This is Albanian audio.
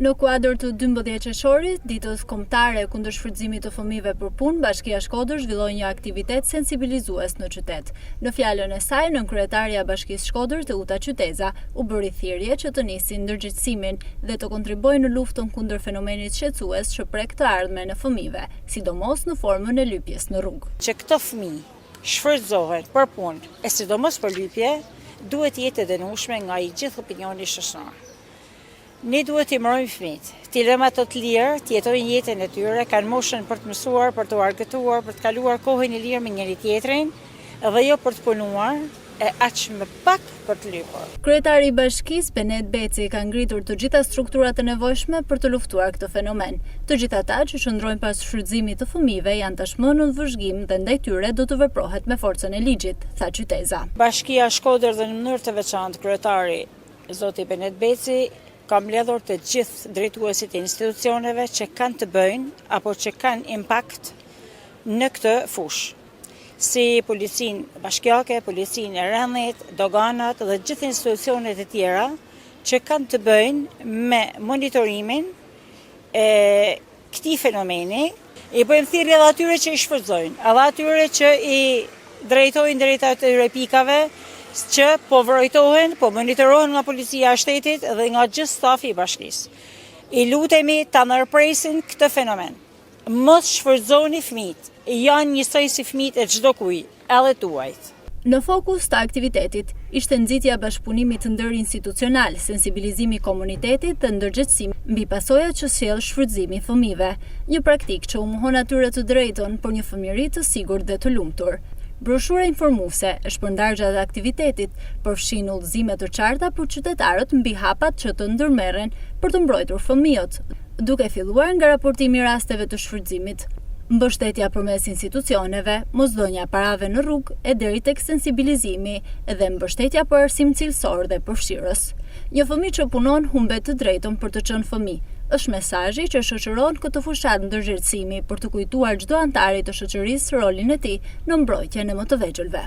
Në kuadër të 12 qershorit, ditës kombëtare kundër shfrytëzimit të fëmijëve për punë, Bashkia Shkodër zhvilloi një aktivitet sensibilizues në qytet. Në fjalën e saj, nënkryetaria e Bashkisë Shkodër, Teuta Qyteza, u bëri thirrje që të nisin ndërgjegjësimin dhe të kontribuojnë në luftën kundër fenomenit shqetësues që prek të ardhmen e fëmijëve, sidomos në formën e lypjes në rrugë. Që këto fëmijë shfrytëzohen për punë, e sidomos për lypje, duhet jetë e dënueshme nga i gjithë opinioni shoqëror. Ne duhet t'i mbrojmë fëmijët, t'i lëmë ato të lirë, të jetojnë jetën e tyre, kanë moshën për të mësuar, për të argëtuar, për të kaluar kohën e lirë me njëri tjetrin, dhe jo për të punuar, e aq më pak për të lypur. Kryetari i Bashkisë, Benet Beci, ka ngritur të gjitha strukturat e nevojshme për të luftuar këtë fenomen. Të gjithë ata që qëndrojnë pas shfrytëzimit të fëmijëve janë tashmë në vëzhgim dhe ndaj tyre do të veprohet me forcën e ligjit, tha Qyteza. Bashkia Shkodër dhe në mënyrë të veçantë kryetari zoti Benet Beci ka mbledhur të gjithë drejtuesit e institucioneve që kanë të bëjnë apo që kanë impakt në këtë fushë, si policinë bashkiake, policinë e rendit, doganat dhe gjithë institucionet e tjera që kanë të bëjnë me monitorimin e këtij fenomeni. I bëjmë thirrje edhe atyre që i shfrytëzojnë, edhe atyre që i drejtojnë drejt atyre pikave që po vrojtohen, po monitorohen nga policia e shtetit dhe nga gjithë stafi i bashkisë. I lutemi ta ndërpresin këtë fenomen. Mos shfrytëzoni fëmijët, janë njësoj si fëmijët e çdo kujt, edhe tuajt. Në fokus të aktivitetit ishte nxitja e bashkëpunimit ndërinstitucional, sensibilizimi i komunitetit dhe ndërgjegjësimi mbi pasojat që sjell shfrytëzimi i fëmijëve, një praktikë që u mohon atyre të drejton për një fëmijëri të sigurt dhe të lumtur. Broshura informuese është shpërndar gjatë aktivitetit, përfshin udhëzime të qarta për qytetarët mbi hapat që të ndërmerren për të mbrojtur fëmijët, duke filluar nga raportimi i rasteve të shfrytëzimit, mbështetja përmes institucioneve, mosdhënia parave në rrugë e deri tek sensibilizimi dhe mbështetja për arsim cilësor dhe përfshirës. Një fëmijë që punon humbet të drejtën për të qenë fëmijë, është mesazhi që shoqëron këtë fushat ndërgjegjësimi për të kujtuar çdo antari të shoqërisë rolin e tij në mbrojtjen e më të vegjëlve.